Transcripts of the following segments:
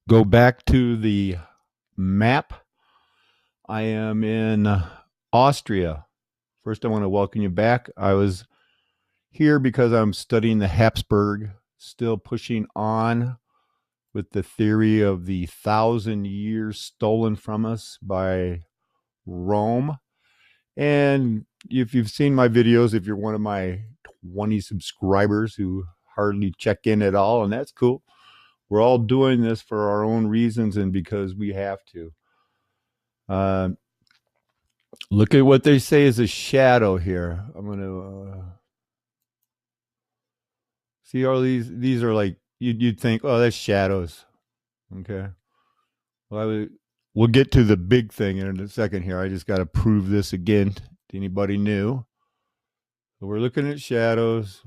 Go back to the map. I am in Austria. First, I want to welcome you back. I was here because I'm studying the Habsburg, still pushing on with the theory of the 1,000 years stolen from us by Rome. And if you've seen my videos, if you're one of my 20 subscribers who hardly check in at all, and that's cool. We're all doing this for our own reasons and because we have to. Look at what they say is a shadow here. I'm going to see all these are like, you'd think, oh, that's shadows. Okay. Well, we'll get to the big thing in a second here. I just got to prove this again to anybody new. So we're looking at shadows.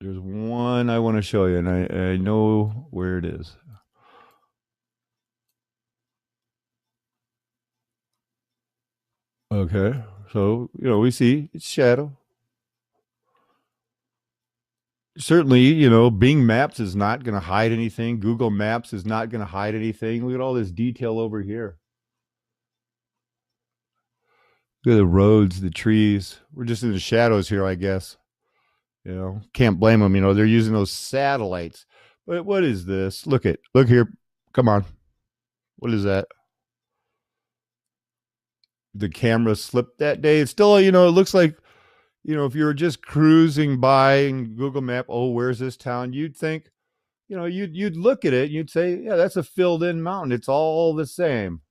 There's one I want to show you, and I know where it is. Okay, so, we see it's shadow. Certainly, Bing Maps is not going to hide anything. Google Maps is not going to hide anything. Look at all this detail over here. Look at the roads, the trees. We're just in the shadows here, I guess. Can't blame them. They're using those satellites. But what is this? Look here. Come on. What is that? The camera slipped that day. It's still, it looks like, if you were just cruising by in Google Map, oh, where's this town? You'd think, you'd look at it and you'd say, yeah, that's a filled in mountain. It's all the same.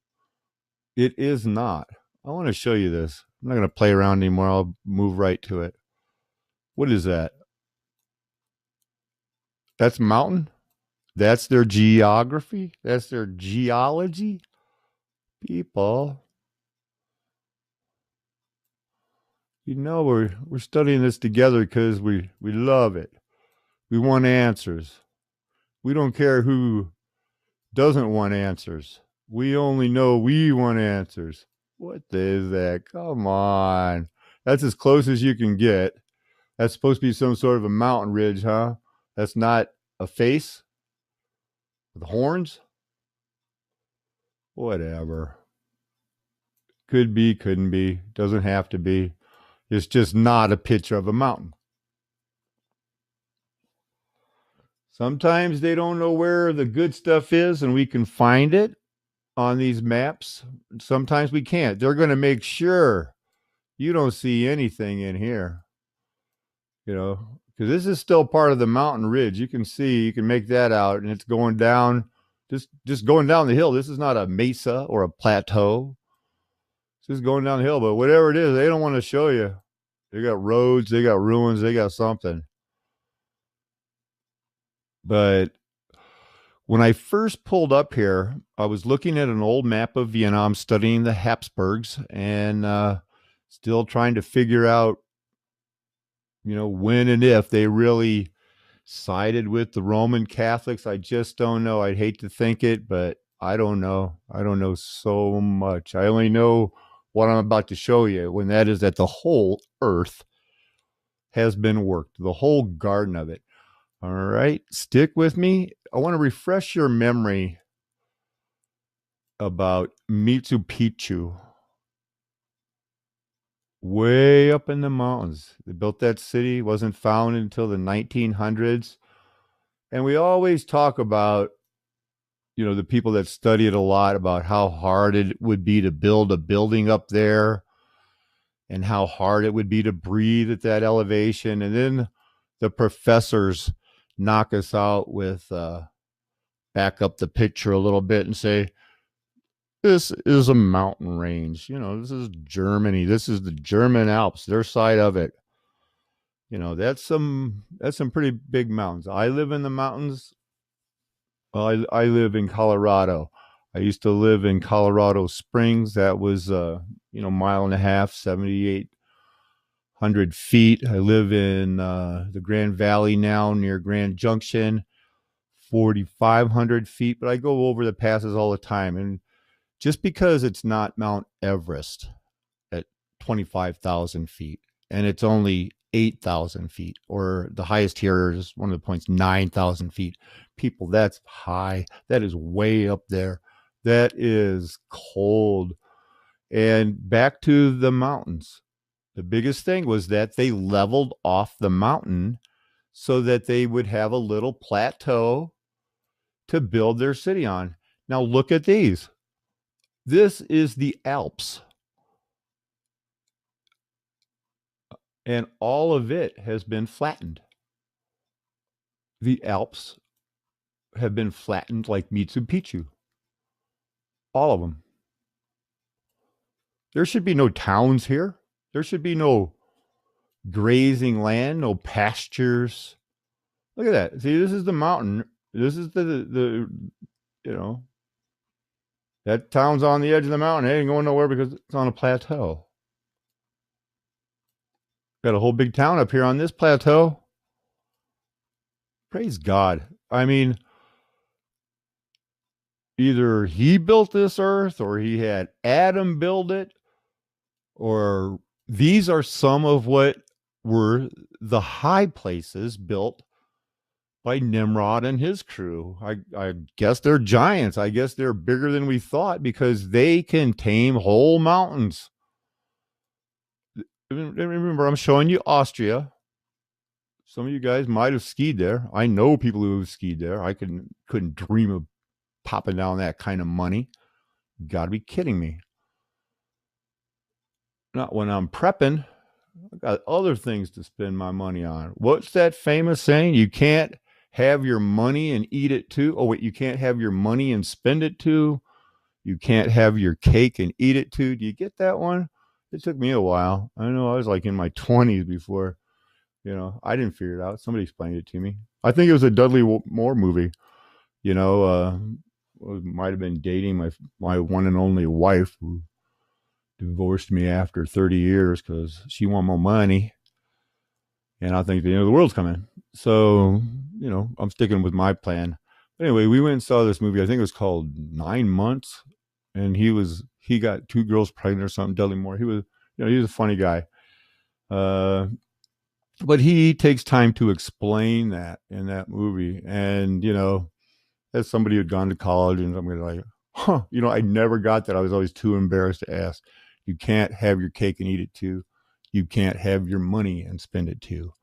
It is not. I want to show you this. I'm not going to play around anymore. I'll move right to it. What is that? That's mountain. That's their geography. That's their geology. People. We're studying this together because we love it. We want answers. We don't care who doesn't want answers. We only know we want answers. What is that? Come on. That's as close as you can get. That's supposed to be some sort of a mountain ridge, huh? That's not a face with horns? Whatever. Could be, couldn't be. Doesn't have to be. It's just not a picture of a mountain. Sometimes they don't know where the good stuff is and we can find it on these maps. Sometimes we can't. They're going to make sure you don't see anything in here. Because this is still part of the mountain ridge. You can make that out, and it's going down, just going down the hill. This is not a mesa or a plateau. It's just going down the hill. But whatever it is, they don't want to show you. They got roads, they got ruins, they got something. But when I first pulled up here, I was looking at an old map of Vienna. I'm studying the Habsburgs and still trying to figure out, when and if they really sided with the Roman Catholics. I just don't know. I'd hate to think it, but I don't know. I don't know so much. I only know what I'm about to show you, when that is that the whole earth has been worked, the whole garden of it. All right, stick with me. I want to refresh your memory about Machu Picchu. Way up in the mountains. They built that city, wasn't founded until the 1900s. And we always talk about, the people that study it a lot, about how hard it would be to build a building up there and how hard it would be to breathe at that elevation. And then the professors knock us out with, back up the picture a little bit and say, this is a mountain range. This is Germany. This is the German Alps, their side of it. That's some pretty big mountains. I live in the mountains. Well, I live in Colorado. I used to live in Colorado Springs. That was, mile and a half, 7,800 feet. I live in the Grand Valley now, near Grand Junction, 4,500 feet. But I go over the passes all the time. And just because it's not Mount Everest at 25,000 feet, and it's only 8,000 feet, or the highest here is one of the points, 9,000 feet. People, that's high. That is way up there. That is cold. And back to the mountains. The biggest thing was that they leveled off the mountain so that they would have a little plateau to build their city on. Now, look at these. This is the Alps. And all of it has been flattened. The Alps have been flattened like Machu Picchu. All of them. There should be no towns here. There should be no grazing land, no pastures. Look at that. See, this is the mountain. This is the you know, that town's on the edge of the mountain. It ain't going nowhere because it's on a plateau. Got a whole big town up here on this plateau. Praise God. I mean, either he built this earth or he had Adam build it, or these are some of what were the high places built by Nimrod and his crew. I guess they're giants. I guess they're bigger than we thought because they can tame whole mountains. Remember, I'm showing you Austria. Some of you guys might have skied there. I know people who have skied there. I couldn't dream of popping down that kind of money. You got to be kidding me. Not when I'm prepping. I got other things to spend my money on. What's that famous saying? You can't have your money and eat it too. Oh, wait, you can't have your money and spend it too. You can't have your cake and eat it too. Do you get that one? It took me a while. I know I was like in my 20s before, I didn't figure it out. Somebody explained it to me. I think it was a Dudley Moore movie. Might have been dating my one and only wife who divorced me after 30 years because she wanted more money. And I think the end of the world's coming. So, I'm sticking with my plan. But anyway, we went and saw this movie. I think it was called 9 Months. And he got 2 girls pregnant or something. Dudley Moore. He was a funny guy. But he takes time to explain that in that movie. And, as somebody who had gone to college and somebody like, I never got that. I was always too embarrassed to ask. You can't have your cake and eat it too. You can't have your money and spend it too.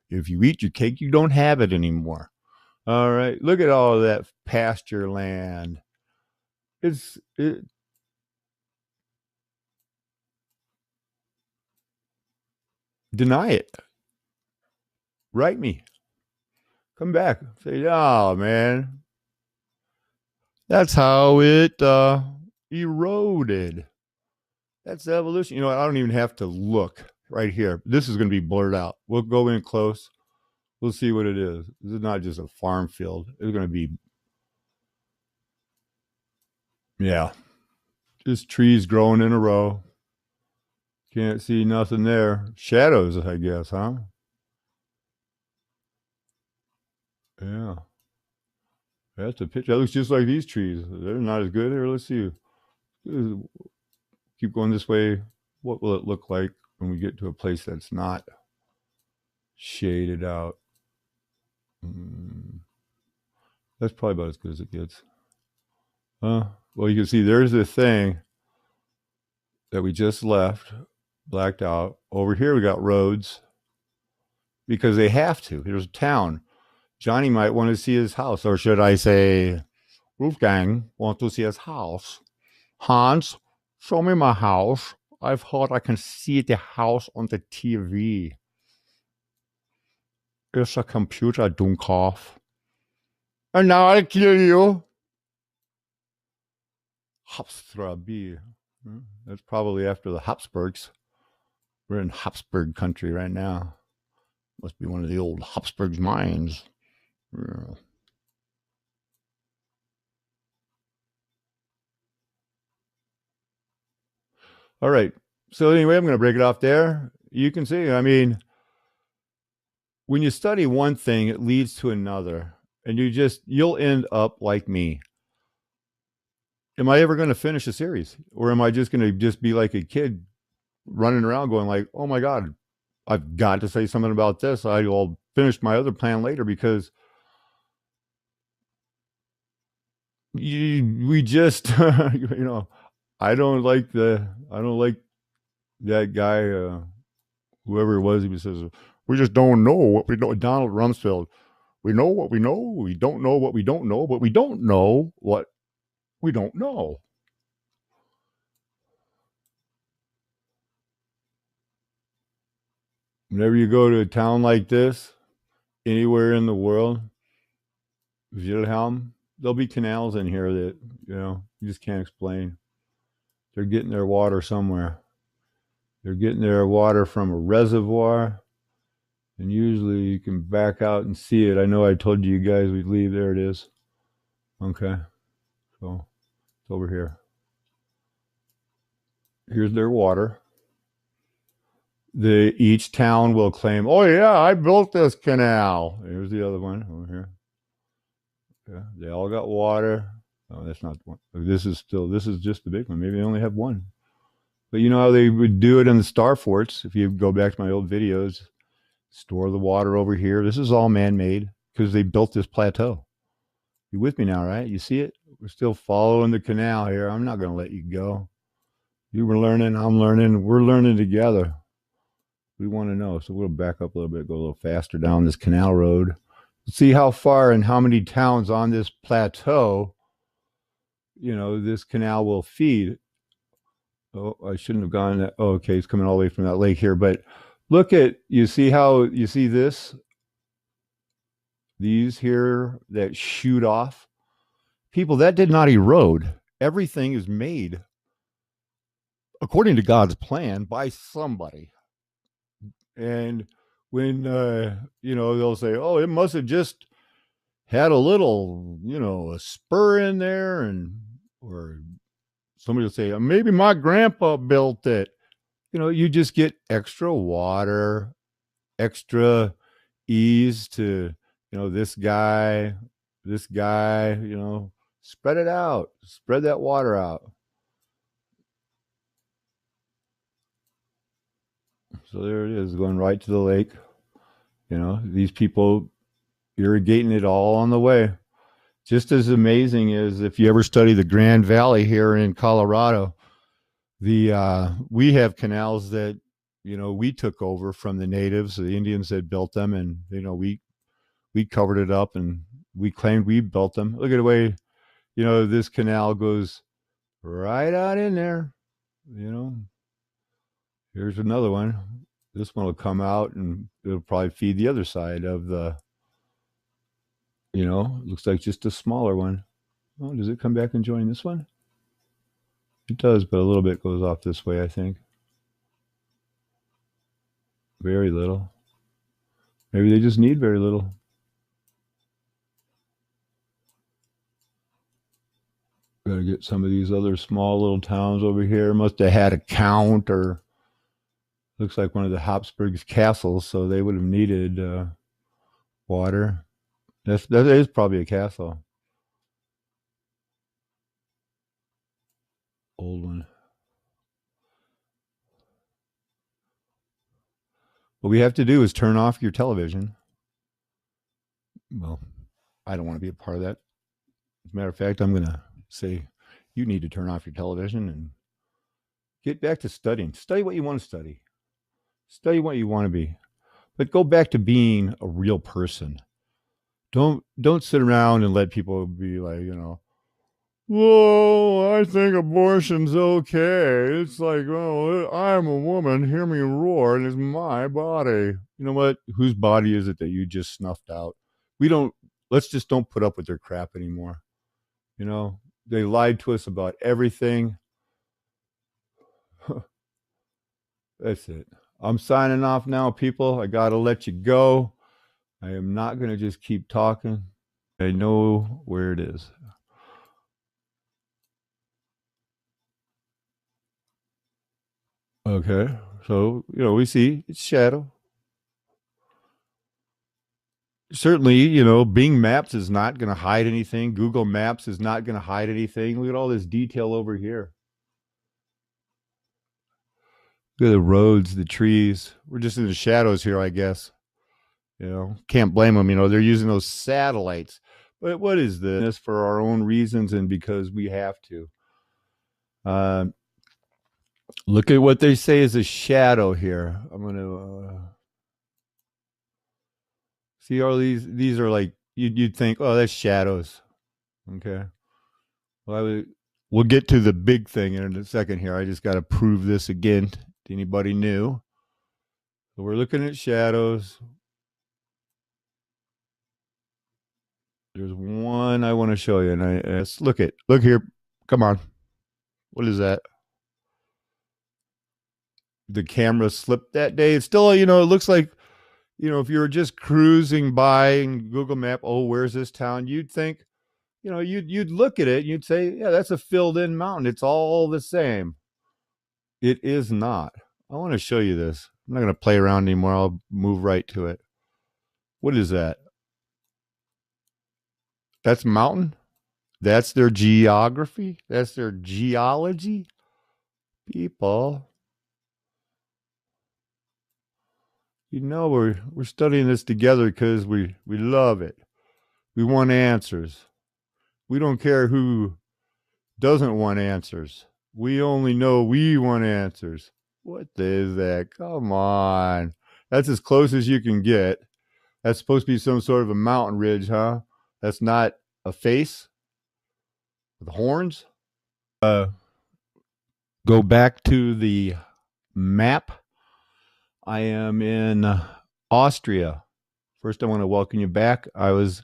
If you eat your cake, you don't have it anymore. All right. Look at all of that pasture land. Deny it. Write me. Come back. Say, oh, man. That's how it eroded. That's evolution. I don't even have to look right here. This is going to be blurred out. We'll go in close. We'll see what it is. This is not just a farm field. It's going to be, just trees growing in a row. Can't see nothing there. Shadows, I guess, huh? Yeah. That's a picture. That looks just like these trees. They're not as good here. Let's see. Keep going this way. What will it look like when we get to a place that's not shaded out? That's probably about as good as it gets. Well, you can see there's the thing that we just left, blacked out. Over here we got roads because they have to. Here's a town. Johnny might want to see his house, or should I say, Wolfgang wants to see his house. Hans, show me my house. I've heard I can see the house on the TV. Is a computer Dummkopf? And now I kill you. Habsburg. That's probably after the Habsburgs. We're in Habsburg country right now. Must be one of the old Habsburg mines. Yeah. All right. So anyway, I'm going to break it off there. You can see, when you study one thing, it leads to another. And you'll end up like me. Am I ever going to finish a series? Or am I just going to be like a kid running around going like, oh my God, I've got to say something about this. I will finish my other plan later because we just, I don't like that guy, whoever it was. He says, we just don't know what we know. Donald Rumsfeld. We know what we know. We don't know what we don't know, but we don't know what we don't know. Whenever you go to a town like this, anywhere in the world, Wilhelm, there'll be canals in here that, you just can't explain. They're getting their water somewhere. They're getting their water from a reservoir, and usually you can back out and see it. I know I told you guys we'd leave. There it is. Okay, so it's over here. Here's their water. Each town will claim, "Oh yeah, I built this canal." Here's the other one over here. Yeah, they all got water. Oh, that's not the one. This is just the big one. Maybe they only have one. But you know how they would do it in the star forts? If you go back to my old videos, store the water over here. This is all man-made because they built this plateau. You with me now, right? You see it? We're still following the canal here. I'm not going to let you go. You were learning. I'm learning. We're learning together. We want to know. So we'll back up a little bit, go a little faster down this canal road. See how far and how many towns on this plateau, this canal will feed. Oh, I shouldn't have gone that. Oh, okay, it's coming all the way from that lake here. But you see this? These here that shoot off? People, that did not erode. Everything is made according to God's plan by somebody. And when, they'll say, oh, it must have just had a little, a spur in there, or somebody will say, maybe my grandpa built it. You just get extra water, extra ease to, this guy, spread it out, spread that water out. So there it is, going right to the lake. These people irrigating it all on the way. Just as amazing as if you ever study the Grand Valley here in Colorado, we have canals that we took over from the natives, the Indians that built them, and we covered it up and we claimed we built them. Look at the way this canal goes right out in there. Here's another one. This one will come out and it'll probably feed the other side of the. Looks like just a smaller one. Oh, does it come back and join this one? It does, but a little bit goes off this way, I think. Very little. Maybe they just need very little. Got to get some of these other small little towns over here. Must have had a count, or looks like one of the Habsburg's castles, so they would have needed water. That is probably a castle. Old one. What we have to do is turn off your television. Well, I don't want to be a part of that. As a matter of fact, I'm going to say you need to turn off your television and get back to studying. Study what you want to study. Study what you want to be. But go back to being a real person. Don't sit around and let people be like, whoa, I think abortion's okay. It's like, oh, I'm a woman. Hear me roar, and it's my body. You know what? Whose body is it that you just snuffed out? Let's just don't put up with their crap anymore. They lied to us about everything. That's it. I'm signing off now, people. I got to let you go. I am not going to just keep talking. I know where it is. Okay. So, we see it's shadow. Certainly, Bing Maps is not going to hide anything. Google Maps is not going to hide anything. Look at all this detail over here. Look at the roads, the trees. We're just in the shadows here, I guess. Can't blame them. They're using those satellites. But what is this for our own reasons and because we have to? Uh, Look at what they say is a shadow here. I'm going to see all these. These are like, you'd think, oh, that's shadows. Okay. Well, we'll get to the big thing in a second here. I just got to prove this again to anybody new. So we're looking at shadows. There's one I want to show you, and look here. Come on. What is that? The camera slipped that day. It's still, it looks like, if you were just cruising by and Google Map, oh, where's this town? You'd think, you'd look at it and you'd say, yeah, that's a filled in mountain. It's all the same. It is not. I want to show you this. I'm not going to play around anymore. I'll move right to it. What is that? That's mountain. That's their geography. That's their geology. People, we're studying this together because we love it. We want answers. We don't care who doesn't want answers. We only know we want answers. What is that? Come on. That's as close as you can get. That's supposed to be some sort of a mountain ridge, huh? That's not a face with horns. Go back to the map. I am in Austria. First, I want to welcome you back. I was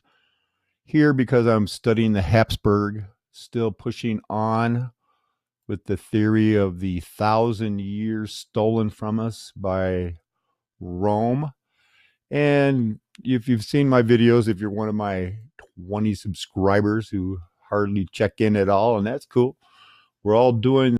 here because I'm studying the Habsburg, still pushing on with the theory of the 1,000 years stolen from us by Rome. And if you've seen my videos, if you're one of my 20 subscribers who hardly check in at all, and that's cool, we're all doing